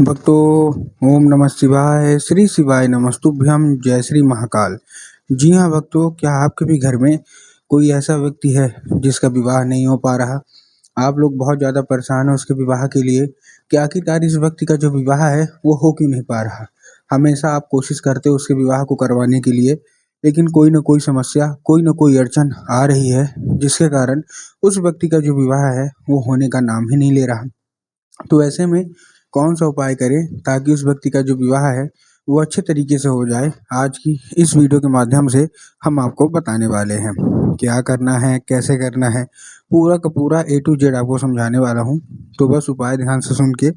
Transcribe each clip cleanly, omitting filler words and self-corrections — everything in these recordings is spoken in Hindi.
भक्तों, ओम नमः शिवाय, श्री शिवाय नमस्तुभ्यम, जय श्री महाकाल। जी हाँ भक्तों, क्या आपके भी घर में कोई ऐसा व्यक्ति है जिसका विवाह नहीं हो पा रहा? आप लोग बहुत ज़्यादा परेशान हैं उसके विवाह के लिए कि आखिरकार इस व्यक्ति का जो विवाह है वो हो क्यों नहीं पा रहा? हमेशा आप कोशिश करते हो उसके विवाह को करवाने के लिए, लेकिन कोई न कोई समस्या, कोई न कोई अड़चन आ रही है जिसके कारण उस व्यक्ति का जो विवाह है वो होने का नाम ही नहीं ले रहा। तो ऐसे में कौन-सा उपाय करें ताकि उस व्यक्ति का जो विवाह है वो अच्छे तरीके से हो जाए? आज की इस वीडियो के माध्यम से हम आपको बताने वाले हैं। क्या करना है, कैसे करना है, पूरा का पूरा ए टू जेड आपको समझाने वाला हूँ। तो बस उपाय ध्यान से सुन के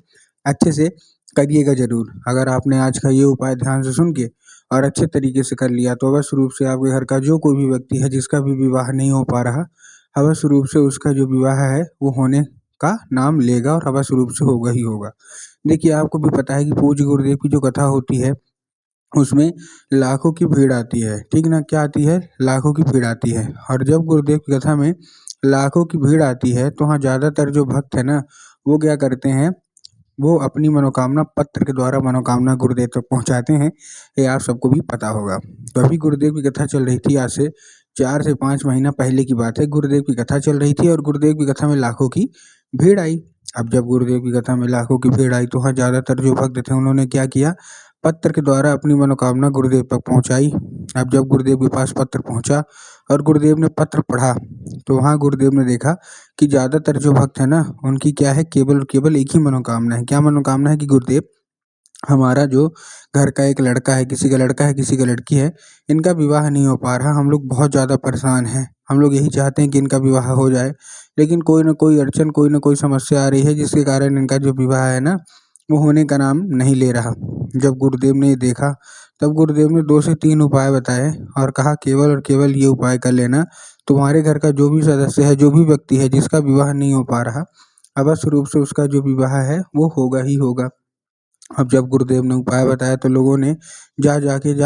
अच्छे से करिएगा ज़रूर। अगर आपने आज का ये उपाय ध्यान से सुन के और अच्छे तरीके से कर लिया तो अवश्य रूप से आपके घर का जो कोई भी व्यक्ति है जिसका भी विवाह नहीं हो पा रहा, अवश्य रूप से उसका जो विवाह है वो होने का नाम लेगा और अवश्य रूप से होगा ही होगा। देखिए, आपको भी पता है कि पूज्य गुरुदेव की जो कथा होती है, उसमें लाखों की भीड़ आती है, ठीक ना? क्या आती है? लाखों की भीड़ आती है। और जब गुरुदेव की कथा में लाखों की भीड़ आती है, तो वहाँ ज़्यादातर जो भक्त है ना, वो क्या करते हैं, वो अपनी मनोकामना पत्र के द्वारा मनोकामना गुरुदेव तक पहुँचाते हैं। ये आप सबको भी पता होगा। तो अभी गुरुदेव की कथा चल रही थी, आज से 4 से 5 महीना पहले की बात है। गुरुदेव की कथा चल रही थी और गुरुदेव की कथा में लाखों की भीड़ आई। अब जब गुरुदेव की कथा में लाखों की भीड़ आई तो वहाँ ज़्यादातर जो भक्त थे उन्होंने क्या किया, पत्र के द्वारा अपनी मनोकामना गुरुदेव तक पहुँचाई। अब जब गुरुदेव के पास पत्र पहुँचा और गुरुदेव ने पत्र पढ़ा, तो वहाँ गुरुदेव ने देखा कि ज़्यादातर जो भक्त है ना, उनकी क्या है, केवल और केवल एक ही मनोकामना है। क्या मनोकामना है कि गुरुदेव, हमारा जो घर का एक लड़का है, किसी का लड़का है, किसी का लड़की है, इनका विवाह नहीं हो पा रहा। हम लोग बहुत ज़्यादा परेशान हैं। हम लोग यही चाहते हैं कि इनका विवाह हो जाए, लेकिन कोई न कोई अड़चन, कोई न कोई समस्या आ रही है जिसके कारण इनका जो विवाह है ना, वो होने का नाम नहीं ले रहा। जब गुरुदेव ने ये देखा, तब गुरुदेव ने 2 से 3 उपाय बताए और कहा केवल और केवल ये उपाय कर लेना, तुम्हारे घर का जो भी सदस्य है, जो भी व्यक्ति है जिसका विवाह नहीं हो पा रहा, अवश्य रूप से उसका जो विवाह है वो होगा ही होगा। अब जब गुरुदेव ने उपाय बताया तो लोगों ने जा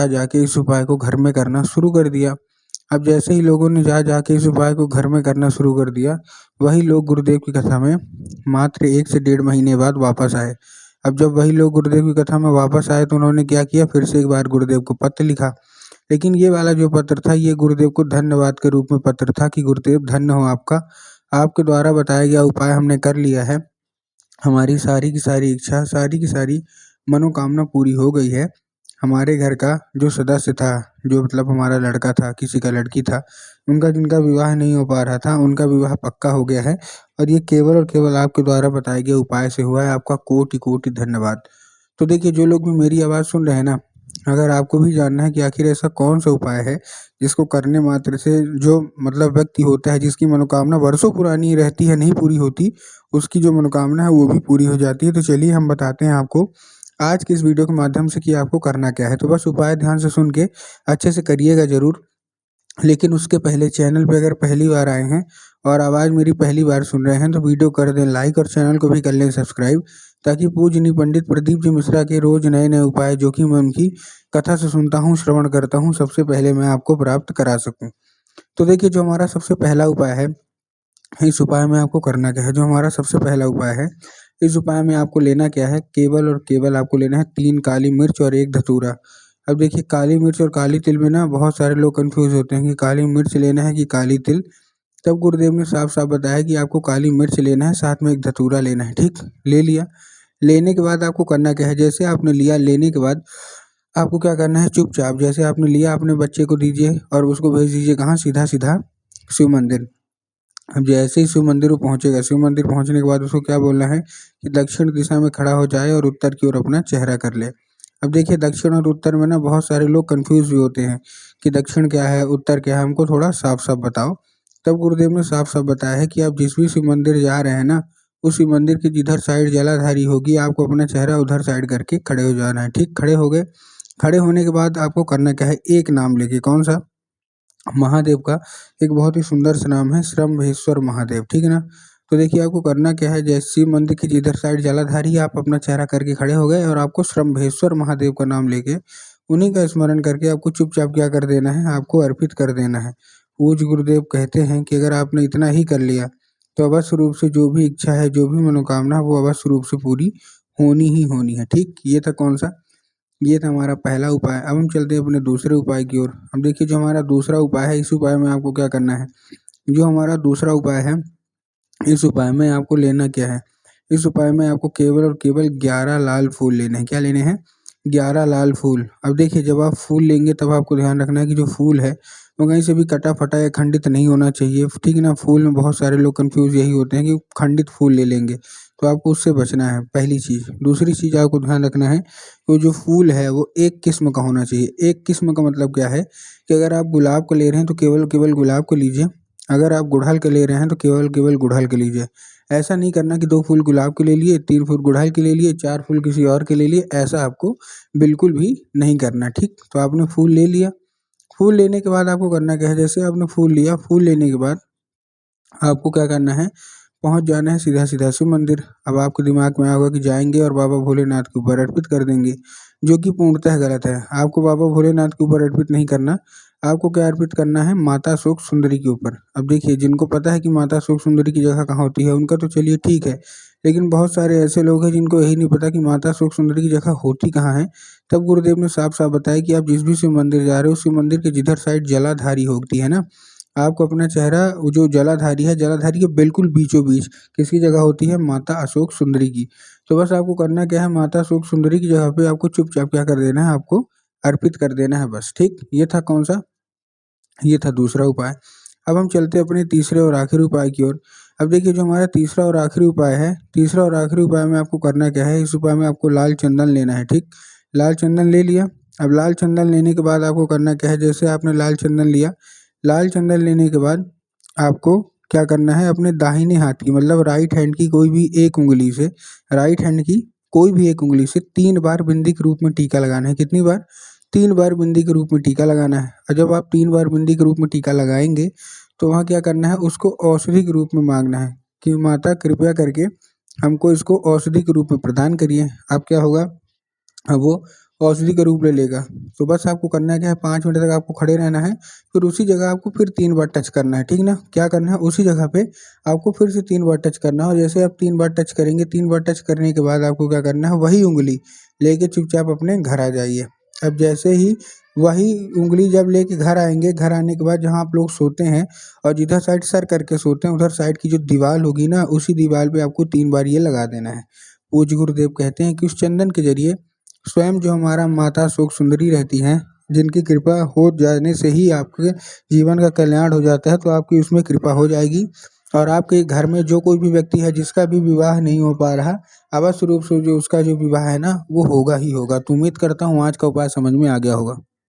जाके इस उपाय को घर में करना शुरू कर दिया। अब जैसे ही लोगों ने जा जाके इस उपाय को घर में करना शुरू कर दिया, वही लोग गुरुदेव की कथा में मात्र 1 से डेढ़ महीने बाद वापस आए। अब जब वही लोग गुरुदेव की कथा में वापस आए तो उन्होंने क्या किया, फिर से एक बार गुरुदेव को पत्र लिखा। लेकिन ये वाला जो पत्र था, ये गुरुदेव को धन्यवाद के रूप में पत्र था कि गुरुदेव धन्य हो आपका, आपके द्वारा बताया गया उपाय हमने कर लिया है। हमारी सारी की सारी इच्छा, सारी की सारी मनोकामना पूरी हो गई है। हमारे घर का जो सदस्य था, जो मतलब हमारा लड़का था, किसी का लड़की था, उनका जिनका विवाह नहीं हो पा रहा था, उनका विवाह पक्का हो गया है और ये केवल और केवल आपके द्वारा बताए गए उपाय से हुआ है। आपका कोटि-कोटि धन्यवाद। तो देखिए, जो लोग भी मेरी आवाज़ सुन रहे हैं ना, अगर आपको भी जानना है कि आखिर ऐसा कौन-सा उपाय है, जिसको करने मात्र से जो मतलब व्यक्ति होता है, जिसकी मनोकामना वर्षों पुरानी रहती है, नहीं पूरी होती, उसकी जो मनोकामना है वो भी पूरी हो जाती है। तो चलिए हम बताते हैं आपको आज की इस वीडियो के माध्यम से कि आपको करना क्या है। तो बस उपाय ध्यान से सुन के अच्छे से करिएगा ज़रूर। लेकिन उसके पहले चैनल पे अगर पहली बार आए हैं और आवाज़ मेरी पहली बार सुन रहे हैं तो वीडियो कर दें लाइक और चैनल को भी कर लें सब्सक्राइब, ताकि पूजनीय पंडित प्रदीप जी मिश्रा के रोज़ नए-नए उपाय जो कि मैं उनकी कथा से सुनता हूँ, श्रवण करता हूँ, सबसे पहले मैं आपको प्राप्त करा सकूँ। तो देखिए, जो हमारा सबसे पहला उपाय है, इस उपाय में आपको करना क्या है? जो हमारा सबसे पहला उपाय है, इस उपाय में आपको लेना क्या है, केवल और केवल आपको लेना है 3 काली मिर्च और 1 धतूरा। अब देखिए, काली मिर्च और काली तिल में ना बहुत सारे लोग कन्फ्यूज़ होते हैं कि काली मिर्च लेना है कि काली तिल। तब गुरुदेव ने साफ-साफ बताया कि आपको काली मिर्च लेना है, साथ में 1 धतूरा लेना है, ठीक? ले लिया। लेने के बाद आपको करना क्या है, जैसे आपने लिया, लेने के बाद आपको क्या करना है, चुपचाप जैसे आपने लिया अपने बच्चे को दीजिए और उसको भेज दीजिए कहाँ, सीधा-सीधा शिव मंदिर। अब जैसे ही शिव मंदिर वो पहुँचेगा, शिव मंदिर पहुँचने के बाद उसको क्या बोलना है कि दक्षिण दिशा में खड़ा हो जाए और उत्तर की ओर अपना चेहरा कर ले। अब देखिए, दक्षिण और उत्तर में ना बहुत सारे लोग कन्फ्यूज़ भी होते हैं कि दक्षिण क्या है, उत्तर क्या है, हमको थोड़ा साफ-साफ बताओ। तब गुरुदेव ने साफ-साफ बताया है कि आप जिस भी शिव मंदिर जा रहे हैं ना, उस शिव मंदिर की जिधर साइड जलाधारी होगी, आपको अपना चेहरा उधर साइड करके खड़े हो जाना है, ठीक? खड़े हो गए। खड़े होने के बाद आपको करना क्या है, एक नाम लेके, कौन-सा? महादेव का एक बहुत ही सुंदर सा नाम है, श्रम्भेश्वर महादेव, ठीक है ना? तो देखिए, आपको करना क्या है, जैसे शिव मंदिर की जिधर साइड जलाधारी है, आप अपना चेहरा करके खड़े हो गए और आपको श्रम्भेश्वर महादेव का नाम लेके, उन्हीं का स्मरण करके आपको चुपचाप क्या कर देना है, आपको अर्पित कर देना है। पूज्य गुरुदेव कहते हैं कि अगर आपने इतना ही कर लिया, तो अवश्य रूप से जो भी इच्छा है, जो भी मनोकामना है, वो अवश्य रूप से पूरी होनी ही होनी है। ठीक, ये था कौन सा, ये था हमारा पहला उपाय। अब हम चलते हैं अपने दूसरे उपाय की ओर। अब देखिए जो हमारा दूसरा उपाय है, इस उपाय में आपको क्या करना है, जो हमारा दूसरा उपाय है, इस उपाय में आपको लेना क्या है, इस उपाय में आपको केवल और केवल 11 लाल फूल लेने हैं। क्या लेने हैं, 11 लाल फूल। अब देखिए जब आप फूल लेंगे तब आपको ध्यान रखना है कि जो फूल है वो कहीं से भी कटा फटा या खंडित नहीं होना चाहिए। ठीक है ना, फूल में बहुत सारे लोग कंफ्यूज यही होते हैं कि खंडित फूल ले लेंगे, तो आपको उससे बचना है, पहली चीज़। दूसरी चीज़ आपको ध्यान रखना है कि जो फूल है वो एक किस्म का होना चाहिए। एक किस्म का मतलब क्या है कि अगर आप गुलाब का ले रहे हैं तो केवल केवल गुलाब को लीजिए, अगर आप गुड़हल के ले रहे हैं तो केवल केवल गुड़हल के लीजिए। ऐसा नहीं करना कि 2 फूल गुलाब के ले लिए, 3 फूल गुड़हल के ले लिए, 4 फूल किसी और के ले लिए, ऐसा आपको बिल्कुल भी नहीं करना। ठीक, तो आपने फूल ले लिया, फूल लेने के बाद आपको करना क्या है, जैसे आपने फूल लिया, फूल लेने के बाद आपको क्या करना है, पहुँच जाना है सीधा-सीधा शिव मंदिर। अब आपके दिमाग में होगा कि जाएँगे और बाबा भोलेनाथ के ऊपर अर्पित कर देंगे, जो कि पूर्णतः गलत है। आपको बाबा भोलेनाथ के ऊपर अर्पित नहीं करना, आपको क्या अर्पित करना है, माता शोक सुंदरी के ऊपर। अब देखिए जिनको पता है कि माता शोक सुंदरी की जगह कहाँ होती है, उनका तो चलिए ठीक है, लेकिन बहुत सारे ऐसे लोग हैं जिनको यही नहीं पता कि माता शोक सुंदरी की जगह होती कहाँ है। तब गुरुदेव ने साफ-साफ बताया कि आप जिस भी शिव मंदिर जा रहे हो, शिव मंदिर के जिधर साइड जलाधारी होती है ना, आपको अपना चेहरा, वो जो जलाधारी है, जलाधारी के बिल्कुल बीचों-बीच किसकी जगह होती है, माता अशोक सुंदरी की। तो बस आपको करना क्या है, माता अशोक सुंदरी की जगह पे आपको चुपचाप क्या कर देना है, आपको अर्पित कर देना है बस। ठीक, ये था कौन-सा, ये था दूसरा उपाय। अब हम चलते हैं अपने तीसरे और आखिरी उपाय की ओर। अब देखिए जो हमारा तीसरा और आखिरी उपाय है, तीसरा और आखिरी उपाय में आपको करना क्या है, इस उपाय में आपको लाल चंदन लेना है। ठीक, लाल चंदन ले लिया। अब लाल चंदन लेने के बाद आपको करना क्या है, जैसे आपने लाल चंदन लिया, लाल चंदन लेने के बाद आपको क्या करना है, अपने दाहिने हाथ की मतलब राइट हैंड की कोई भी एक उँगली से, राइट हैंड की कोई भी एक उँगली से 3 बार बिंदी के रूप में टीका लगाना है। कितनी बार, 3 बार बिंदी के रूप में टीका लगाना है। और जब आप 3 बार बिंदी के रूप में टीका लगाएँगे, तो वहाँ क्या करना है, उसको औषधि के रूप में माँगना है कि माता कृपया करके हमको इसको औषधि के रूप में प्रदान करिए। अब क्या होगा, अब वो औषधि का रूप ले लेगा। तो बस आपको करना क्या है, 5 मिनट तक आपको खड़े रहना है, फिर उसी जगह आपको फिर 3 बार टच करना है, ठीक ना? क्या करना है, उसी जगह पे आपको फिर से 3 बार टच करना है, और जैसे आप 3 बार टच करेंगे, 3 बार टच करने के बाद आपको क्या करना है, वही उँगली लेके चुपचाप अपने घर आ जाइए। अब जैसे ही वही उँगली जब लेके घर आएँगे, घर आने के बाद जहाँ आप लोग सोते हैं और जिधर साइड सर करके सोते हैं, उधर साइड की जो दीवार होगी ना, उसी दीवार पे आपको 3 बार ये लगा देना है। पूज्य गुरुदेव कहते हैं कि उस चंदन के ज़रिए स्वयं जो हमारा माता शोक सुंदरी रहती हैं, जिनकी कृपा हो जाने से ही आपके जीवन का कल्याण हो जाता है, तो आपकी उसमें कृपा हो जाएगी और आपके घर में जो कोई भी व्यक्ति है जिसका भी विवाह नहीं हो पा रहा, अवश्य रूप से जो उसका जो विवाह है ना, वो होगा ही होगा। तो उम्मीद करता हूँ आज का उपाय समझ में आ गया होगा।